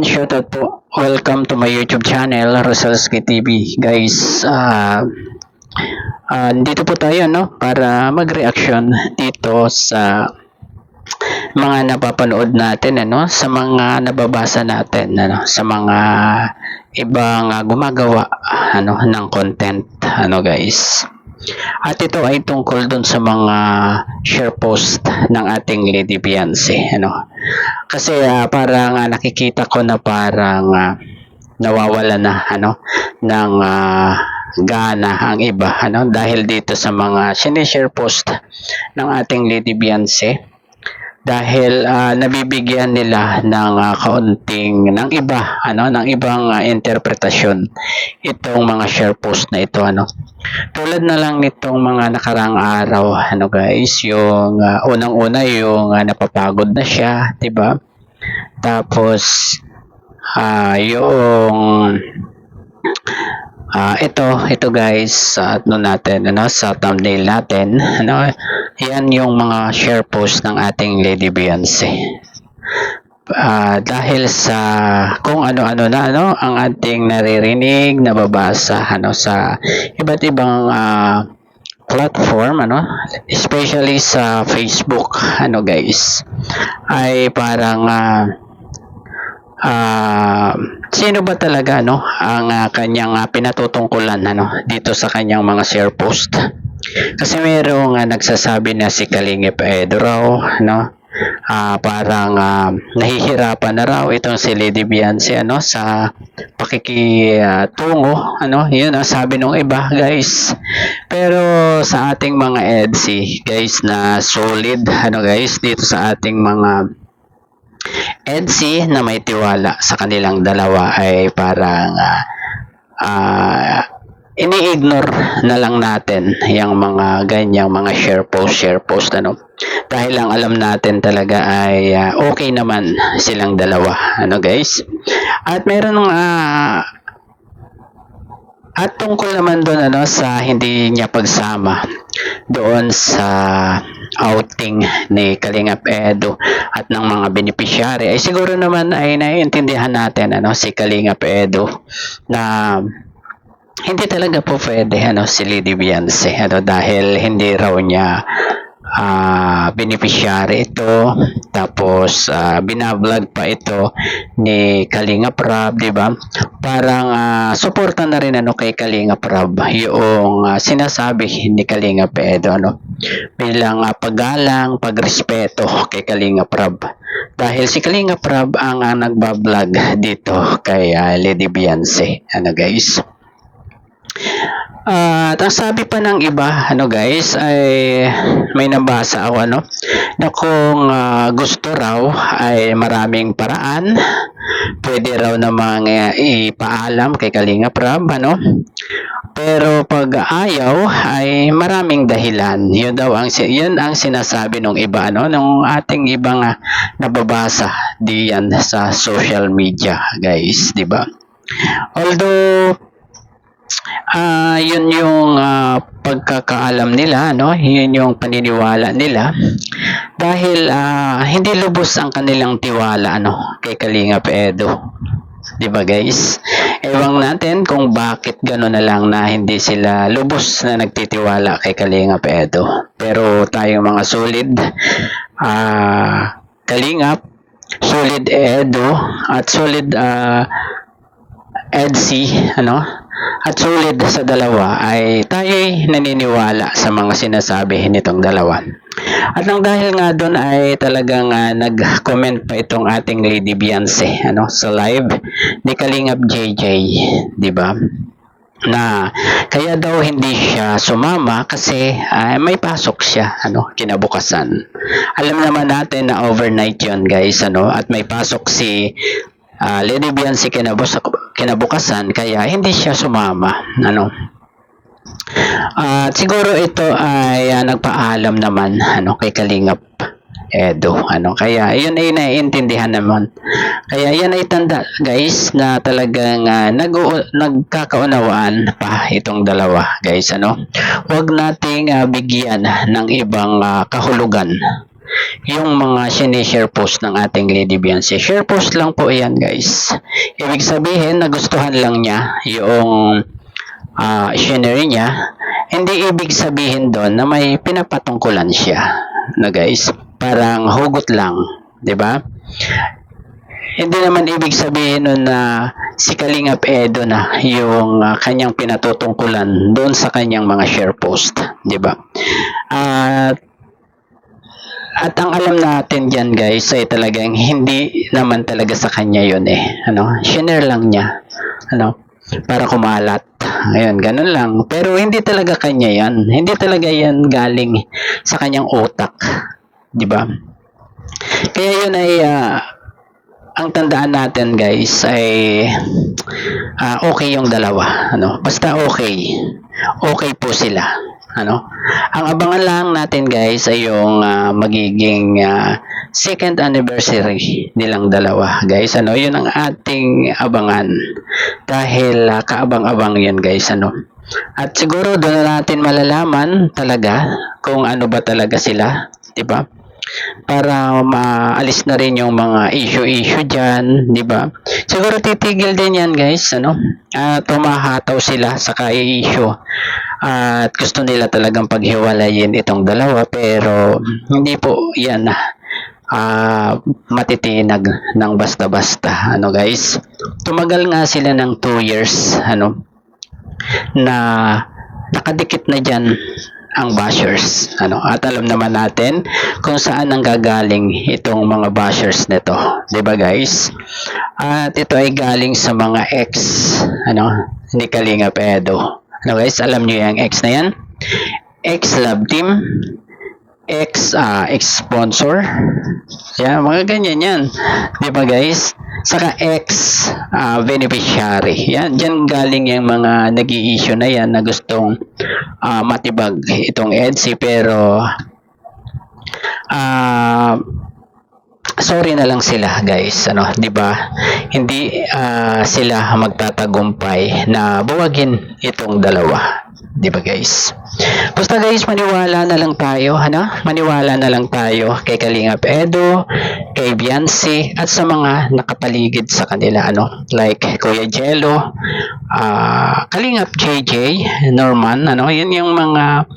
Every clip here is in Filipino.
shoutout po. Welcome to my YouTube channel, Rosalski TV. Guys, dito po tayo para mag-reaction dito sa mga napapanood natin, sa mga nababasa natin, sa mga ibang gumagawa ng content, guys. At ito ay tungkol dun sa mga share post ng ating Lady Beyonce, Kasi parang nakikita ko na parang nawawala na ng gana ang iba dahil dito sa mga sinishare post ng ating Lady Beyonce, dahil nabibigyan nila ng kaunting ng iba ng ibang interpretasyon itong mga share post na ito, tulad na lang nitong mga nakarang araw, guys, yung unang-una yung napapagod na siya, 'di ba? Tapos yung ito guys, natin sa thumbnail natin, yan yung mga share post ng ating Lady Beyonce. Dahil sa kung ano-ano na ang ating naririnig, nababasa sa iba't ibang platform, especially sa Facebook, guys, ay parang sino ba talaga ang kanyang pinatutungkulan dito sa kanyang mga share post. Kasi merong nagsasabi na si Kalingap Edo raw, parang nahihirapan na raw itong si Lady Beyonce sa pakikitungo, yun ang sabi ng iba, guys. Pero sa ating mga EDC, guys, na solid guys, dito sa ating mga EDC na may tiwala sa kanilang dalawa, ay parang ini-ignore na lang natin yung mga ganyang mga share post dahil lang alam natin talaga ay okay naman silang dalawa, guys. At meron at tungkol naman doon sa hindi niya pagsama doon sa outing ni Kalingap Edo at ng mga beneficiary, ay siguro naman ay naiintindihan natin si Kalingap Edo na hindi talaga po pwede si Lady Beyonce dahil hindi raw niya beneficiary ito, tapos binablog pa ito ni Kalingap Rab, di ba? Parang suporta na rin kay Kalingap Rab yung sinasabi ni Kalingap Edo bilang paggalang, pagrespeto kay Kalingap Rab, dahil si Kalingap Rab ang nagbablog dito kay Lady Beyonce, guys. At ang sabi pa ng iba, guys, ay may nabasa ako na kung gusto raw ay maraming paraan, pwede raw namang ipaalam kay Kalingap Rab, pero pag ayaw ay maraming dahilan. Yun ang sinasabi ng iba, ng ating ibang nababasa diyan sa social media, guys, di ba? Although yun yung pagkakaalam nila, yun yung paniniwala nila, dahil hindi lubos ang kanilang tiwala kay Kalingap Edo, di ba, guys? Ewan natin kung bakit gano'n na lang na hindi sila lubos na nagtitiwala kay Kalingap Edo. Pero tayong mga solid Kalingap, solid Edo, at solid EDC, at solid sa dalawa, ay tayo'y naniniwala sa mga sinasabi nitong dalawa. At nang dahil nga doon ay talagang nag-comment pa itong ating Lady Beyonce sa live ni Kalingap JJ, di ba? Na kaya daw hindi siya sumama kasi may pasok siya kinabukasan. Alam naman natin na overnight yon, guys, at may pasok si Lady Beyonce kinabukasan, kaya hindi siya sumama, siguro ito ay nagpaalam naman kay Kalingap Edo, kaya yun ay naiintindihan naman. Kaya yan ay tanda, guys, na talagang nagkakaunawaan pa itong dalawa, guys, huwag nating bigyan ng ibang kahulugan yung mga sinishare post ng ating Lady Beyonce. Share post lang po yan, guys. Ibig sabihin, nagustuhan lang niya yung scenery niya. Hindi ibig sabihin doon na may pinapatungkulan siya, na guys. Parang hugot lang, 'di ba? Hindi naman ibig sabihin nun na si Kalingap Edo na yung kanyang pinatutungkulan doon sa kanyang mga share post, 'di ba? At ang alam natin diyan, guys, ay talagang hindi naman talaga sa kanya 'yon eh. Share lang niya. Para kumalat. Ayun, ganun lang. Pero hindi talaga kanya 'yan. Hindi talaga 'yan galing sa kanyang utak, 'di ba? Kaya 'yun ay ang tandaan natin, guys, ay okay yung dalawa. Basta okay. Okay po sila. Ang abangan lang natin, guys, ay yung magiging second anniversary nilang dalawa, guys. Yun ang ating abangan. Dahil kaabang-abang yun, guys. At siguro doon na natin malalaman talaga kung ano ba talaga sila, 'di ba? Para maalis na rin yung mga issue dyan, di ba? Siguro titigil din yan, guys, tumahataw sila sa issue at gusto nila talagang paghiwalayin itong dalawa, pero hindi po yan matitinag ng basta-basta, guys. Tumagal nga sila ng 2 years, na nakadikit na dyan ang bashers, at alam naman natin kung saan ang gagaling itong mga bashers nito, 'di ba, guys? At ito ay galing sa mga ex ni Kalingap Edo. Guys, alam niyo yung ex na yan? Ex love team, ex sponsor, yan, mga ganyan yan, 'di ba, guys? Saka ex beneficiary. Yan, diyan galing yung mga nag-i-issue na yan na gustong matibag itong EDSI, pero sorry na lang sila, guys, 'di ba? Hindi sila magtatagumpay na buwagin itong dalawa, 'di ba, guys? Basta, guys, maniwala na lang tayo, maniwala na lang tayo kay Kalingap Edo, kay Beyonce, at sa mga nakapaligid sa kanila, like Kuya Jello, Kalingap JJ, Norman, yun yung mga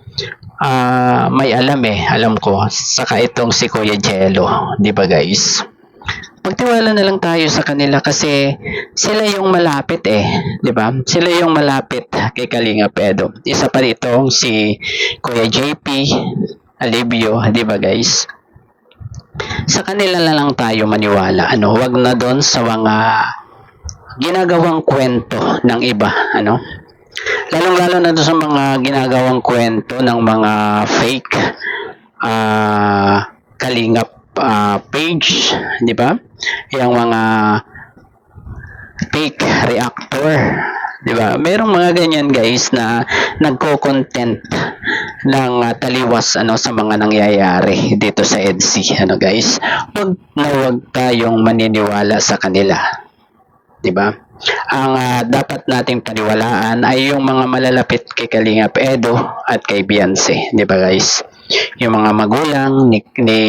may alam ko, saka itong si Kuya Jello, 'di ba, guys? Magtiwala na lang tayo sa kanila kasi sila yung malapit 'di ba? Sila yung malapit kay Kalingap Edo. Isa pa rito si Kuya JP Alibio, 'di ba, guys? Sa kanila na lang tayo maniwala. Wag na doon sa mga ginagawang kwento ng iba, Lalong-lalo na doon sa mga ginagawang kwento ng mga fake Kalingap page, 'di ba? Yung mga fake reactor, 'di ba? Merong mga ganyan, guys, na nagko-content ng taliwas sa mga nangyayari dito sa EDSI, guys. Wag tayong maniniwala sa kanila, 'di ba? Ang dapat nating paniwalaan ay yung mga malalapit kay Kalingap Edo at kay Beyonce, 'di ba, guys? Yung mga magulang ni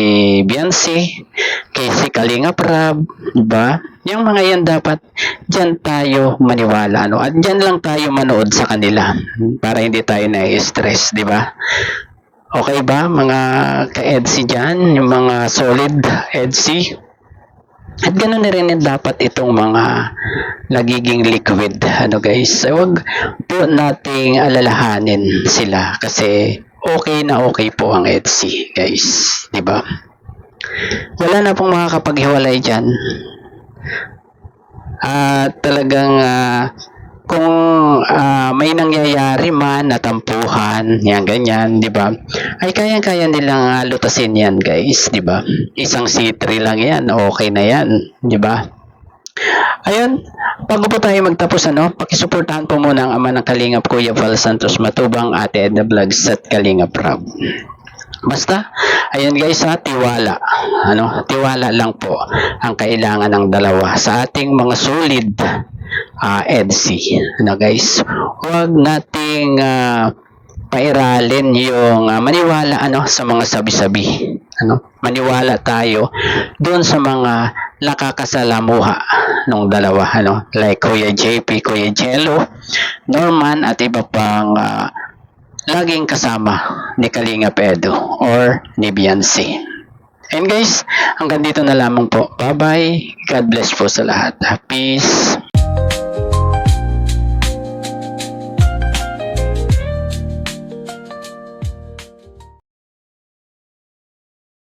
Beyonce, kay si Kalingap Rab, 'di ba? Yung mga yan dapat diyan tayo maniwala, at diyan lang tayo manood sa kanila para hindi tayo na-stress, 'di ba? Okay ba, mga ka-EDSI diyan, yung mga solid EDSI? At ganoon na rin dapat itong mga nagiging liquid, guys. Huwag po nating alalahanin sila kasi okay na okay po ang EDSI, guys, 'di ba? Wala na pong makakapaghiwalay diyan. Talagang kung may nangyayari man na tampuhan, yan ganyan, 'di ba? Ay kayang-kaya nilang lutasin yan, guys, 'di ba? Isang C3 lang yan, okay na yan, 'di ba? Ayun, bago po tayo magtapos, pakisuportahan po muna ang ama ng Kalingap, Kuya Val Santos Matubang, Ate Edna Vlogs at Kalingap Rab. Basta, ayun, guys, tiwala. Tiwala lang po ang kailangan ng dalawa sa ating mga solid EDSI. Guys, huwag nating pairalin yung maniwala sa mga sabi-sabi. Maniwala tayo doon sa mga nakakasalamuha nung dalawa, like Kuya JP, Kuya Jello, Norman, at iba pang laging kasama ni Kalinga Edo or ni Beyonce. And guys, hanggang dito na lamang po. Bye-bye. God bless po sa lahat. Peace.